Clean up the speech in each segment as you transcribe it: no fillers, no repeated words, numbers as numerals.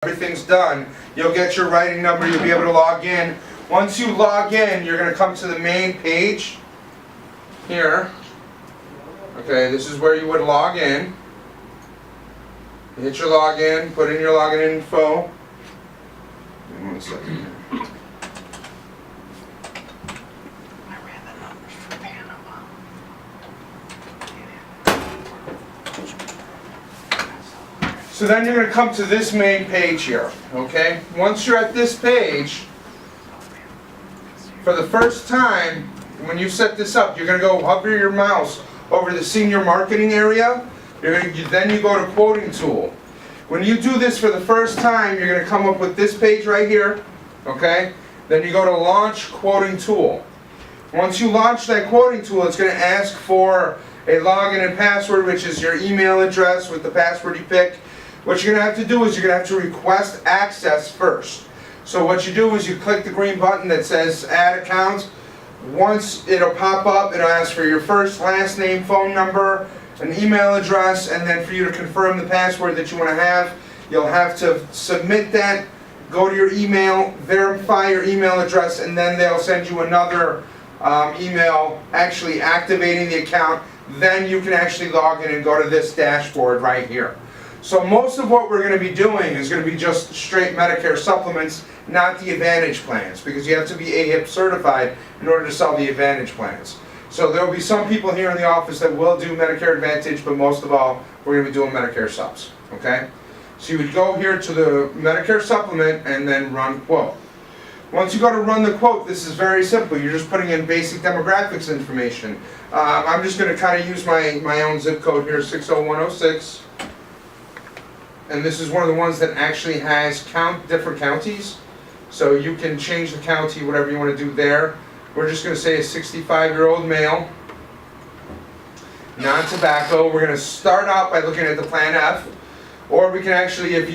Everything's done, you'll get your writing number, you'll be able to log in. Once you log in, you're going to come to the main page here. Okay, this is where you would log in. Hit your login, put in your login info. Give me 1 second here. So then you're going to come to this main page here, okay? Once you're at this page, for the first time, when you set this up, you're going to go hover your mouse over the senior marketing area. Then you go to quoting tool. When you do this for the first time, you're going to come up with this page right here, okay? Then you go to launch quoting tool. Once you launch that quoting tool, it's going to ask for a login and password, which is your email address with the password you pick. What you're going to have to do is you're going to have to request access first. So what you do is you click the green button that says add account. Once it'll pop up, it'll ask for your first, last name, phone number, an email address, and then for you to confirm the password that you want to have, you'll have to submit that, go to your email, verify your email address, and then they'll send you another email actually activating the account. Then you can actually log in and go to this dashboard right here. So most of what we're going to be doing is going to be just straight Medicare supplements, not the Advantage plans, because you have to be AHIP certified in order to sell the Advantage plans. So there will be some people here in the office that will do Medicare Advantage, but most of all, we're going to be doing Medicare subs, okay? So you would go here to the Medicare supplement and then run quote. Once you go to run the quote, this is very simple. You're just putting in basic demographics information. I'm just going to kind of use my own zip code here, 60106. And this is one of the ones that actually has different counties. So you can change the county, whatever you want to do there. We're just going to say a 65-year-old male, non-tobacco. We're going to start out by looking at the Plan F. Or we can actually, if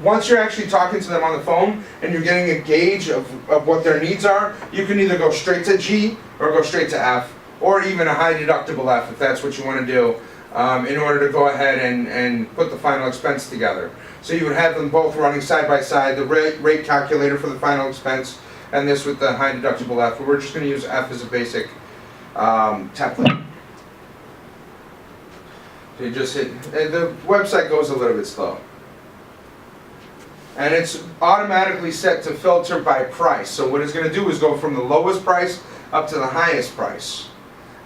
once you're actually talking to them on the phone and you're getting a gauge of what their needs are, you can either go straight to G or go straight to F, or even a high deductible F if that's what you want to do. In order to go ahead and put the final expense together. So you would have them both running side by side, the rate calculator for the final expense, and this with the high deductible F. But we're just going to use F as a basic template. So you just hit, the website goes a little bit slow. And it's automatically set to filter by price. So what it's going to do is go from the lowest price up to the highest price.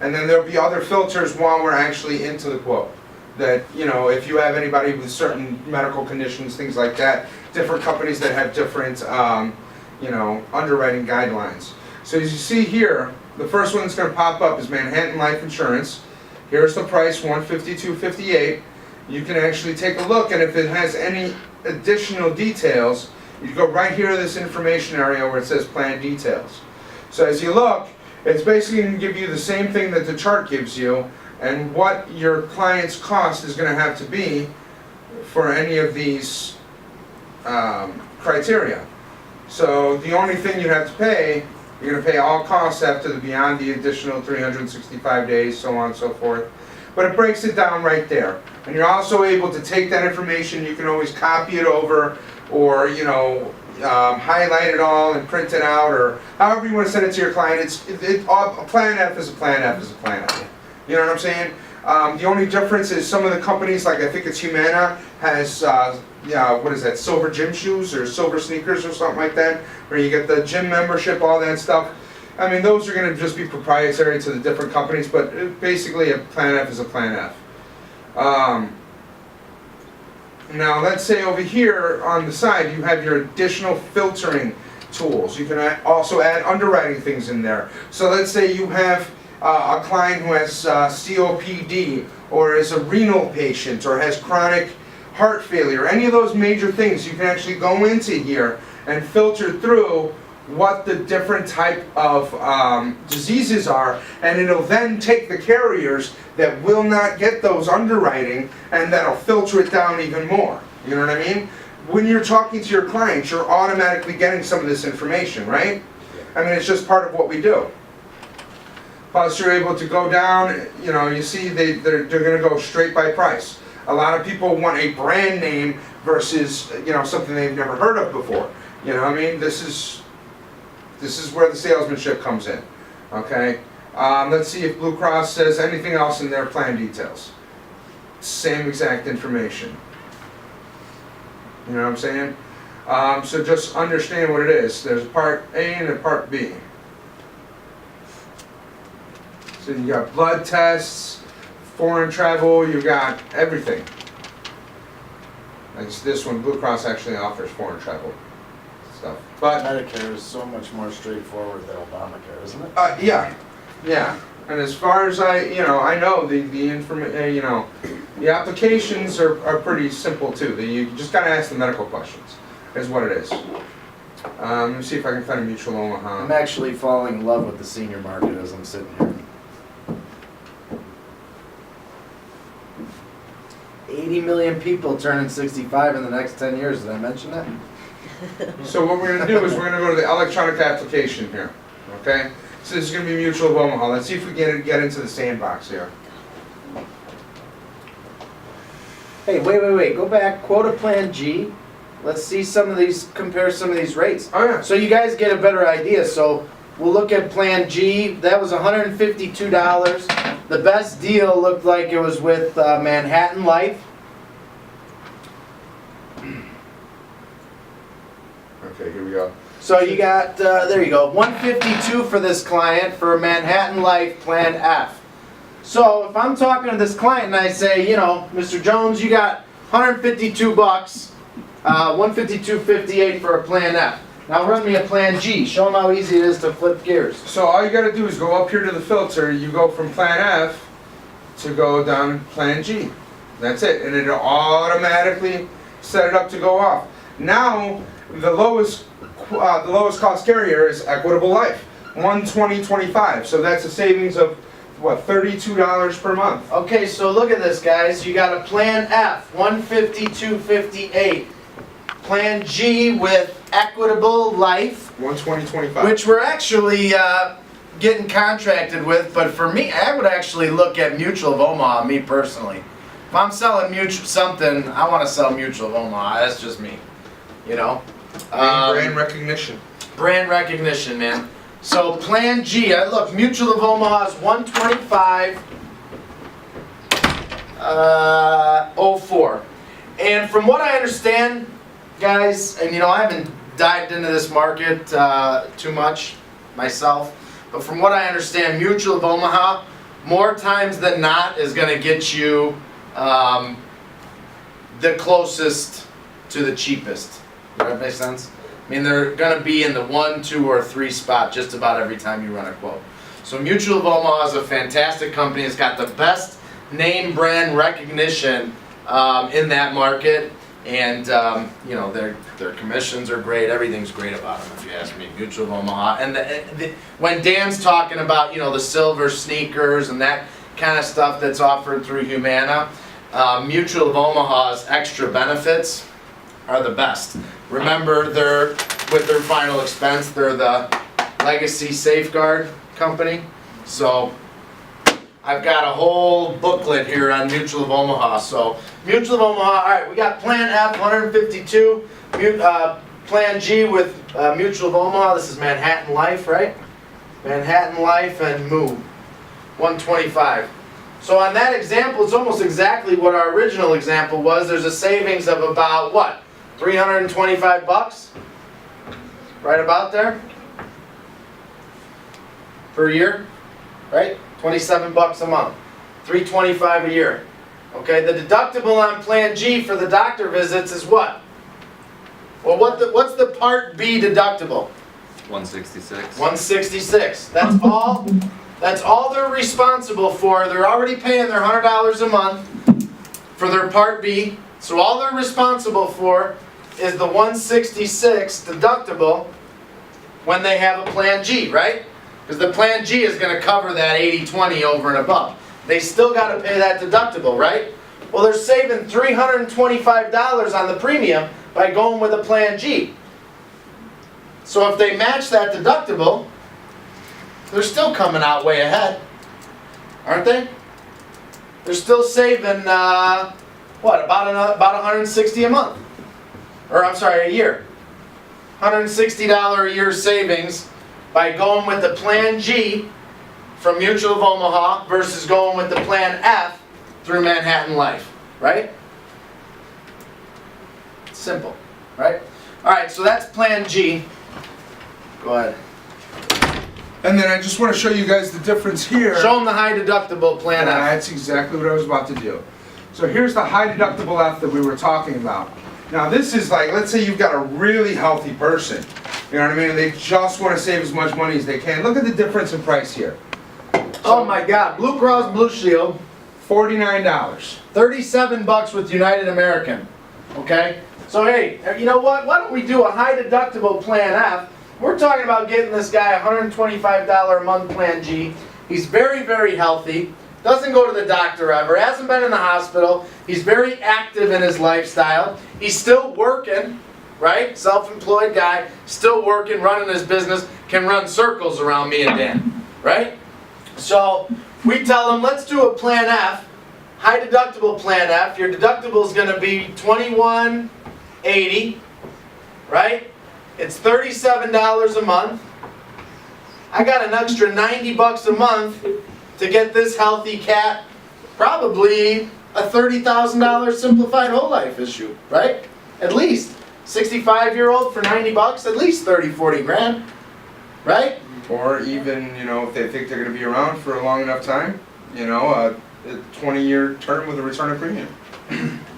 And then there'll be other filters while we're actually into the quote. That, if you have anybody with certain medical conditions, things like that, different companies that have different, underwriting guidelines. So as you see here, the first one that's going to pop up is Manhattan Life Insurance. Here's the price, $152.58. You can actually take a look, and if it has any additional details, you go right here to this information area where it says Plan Details. So as you look, it's basically going to give you the same thing that the chart gives you, and what your client's cost is going to have to be for any of these criteria. So the only thing you have to pay, you're going to pay all costs after beyond the additional 365 days, so on and so forth. But it breaks it down right there. And you're also able to take that information, you can always copy it over, or highlight it all and print it out, or however you want to send it to your client. A Plan F is a Plan F is a Plan F. You know what I'm saying? The only difference is some of the companies, like I think it's Humana, has what is that, silver gym shoes or silver sneakers or something like that, where you get the gym membership, all that stuff. I mean, those are going to just be proprietary to the different companies, but basically a Plan F is a Plan F. Now let's say over here on the side you have your additional filtering tools. You can also add underwriting things in there. So let's say you have a client who has COPD, or is a renal patient, or has chronic heart failure. Any of those major things, you can actually go into here and filter through what the different type of diseases are, and it'll then take the carriers that will not get those underwriting, and that'll filter it down even more. You know what I mean? When you're talking to your clients, you're automatically getting some of this information, right? I mean, it's just part of what we do. Plus, you're able to go down, you see they're going to go straight by price. A lot of people want a brand name versus, you know, something they've never heard of before. You know what I mean? This is where the salesmanship comes in, okay? Let's see if Blue Cross says anything else in their plan details. Same exact information. You know what I'm saying? So just understand what it is. There's part A and a part B. So you got blood tests, foreign travel, you got everything. Like this one, Blue Cross actually offers foreign travel stuff. But Medicare is so much more straightforward than Obamacare, isn't it? Yeah. And as far as I know the information, the applications are pretty simple too. You just gotta ask the medical questions, is what it is. Let me see if I can find a Mutual Omaha. I'm actually falling in love with the senior market as I'm sitting here. 80 million people turning 65 in the next 10 years. Did I mention that? So what we're going to do is we're going to go to the electronic application here, okay? So this is going to be Mutual of Omaha. Let's see if we can get into the sandbox here. Hey, wait. Go back. Quota Plan G. Let's see some of these, compare some of these rates. Oh yeah. So you guys get a better idea. So we'll look at Plan G. That was $152. The best deal looked like it was with Manhattan Life. Okay, here we go. So you got, there you go, $152 for this client for Manhattan Life Plan F. So if I'm talking to this client and I say, Mr. Jones, you got $152, $152.58 for a Plan F. Now run me a Plan G. Show them how easy it is to flip gears. So all you got to do is go up here to the filter. You go from Plan F to go down Plan G. That's it, and it'll automatically set it up to go off. Now the lowest cost carrier is Equitable Life, $120.25. So that's a savings of what, $32 per month. Okay, so look at this, guys. You got a Plan F, $152.58. Plan G with Equitable Life, $120.25. which we're actually getting contracted with, but for me, I would actually look at Mutual of Omaha, me personally. If I'm selling something, I want to sell Mutual of Omaha. That's just me, Brand recognition. Brand recognition, man. So Plan G, look, Mutual of Omaha is $125.04. And from what I understand, guys, and I haven't dived into this market too much myself, but from what I understand, Mutual of Omaha, more times than not, is going to get you the closest to the cheapest. Does that make sense? I mean, they're going to be in the 1, 2, or 3 spot just about every time you run a quote. So Mutual of Omaha is a fantastic company. It's got the best name brand recognition in that market. And their commissions are great. Everything's great about them, if you ask me. Mutual of Omaha. And when Dan's talking about the silver sneakers and that kind of stuff that's offered through Humana, Mutual of Omaha's extra benefits are the best. Remember, with their final expense, they're the legacy safeguard company. So I've got a whole booklet here on Mutual of Omaha. So Mutual of Omaha, all right, we got Plan F, 152. Plan G with Mutual of Omaha. This is Manhattan Life, right? Manhattan Life and Move, 125. So on that example, it's almost exactly what our original example was. There's a savings of about what? $325? Right about there? Per year? Right? $27 a month. $325 a year. Okay, the deductible on Plan G for the doctor visits is what? Well, what's the Part B deductible? $166. $166. That's all they're responsible for. They're already paying their $100 a month for their Part B. So all they're responsible for is the $166 deductible when they have a Plan G, right? Because the Plan G is going to cover that 80/20 over and above. They still got to pay that deductible, right? Well, they're saving $325 on the premium by going with a Plan G. So if they match that deductible, they're still coming out way ahead, aren't they? They're still saving, what, about 160 a month? Or I'm sorry, a year. $160 a year savings by going with the Plan G from Mutual of Omaha versus going with the Plan F through Manhattan Life, right? Simple, right? All right, so that's Plan G. Go ahead. And then I just want to show you guys the difference here. Show them the high deductible Plan F. That's exactly what I was about to do. So here's the high deductible F that we were talking about. Now this is like, let's say you've got a really healthy person, you know what I mean, and they just want to save as much money as they can. Look at the difference in price here. Oh my God, Blue Cross Blue Shield, $49. $37 with United American, okay? So hey, you know what, why don't we do a high deductible Plan F? We're talking about getting this guy a $125 a month Plan G. He's very, very healthy, doesn't go to the doctor ever, hasn't been in the hospital, he's very active in his lifestyle, he's still working, right? Self-employed guy, still working, running his business, can run circles around me and Dan, right? So we tell him, let's do a Plan F, high deductible Plan F. Your deductible is going to be $21.80, right? It's $37 a month. I got an extra $90 a month to get this healthy cat probably a $30,000 simplified whole life issue, right? At least 65-year-old for $90, at least 30, 40 grand, right? Or even, you know, if they think they're going to be around for a long enough time, you know, a 20-year term with a return of premium.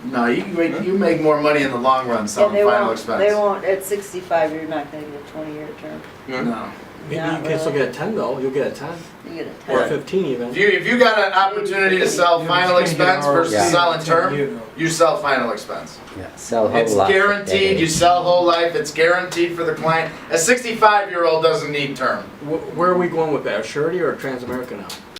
No, you make more money in the long run selling final expense. They won't, at 65, you're not gonna get a 20-year term. No. Maybe Not you can still really. get a 10 though, you'll get a 10, You get a or 10. 15 even. If you got an opportunity to sell final expense versus Yeah. selling term, you sell final expense. Yeah, sell whole It's lot. guaranteed, you sell whole life, it's guaranteed for the client. A 65-year-old doesn't need term. Where are we going with that, a surety or a Transamerica now?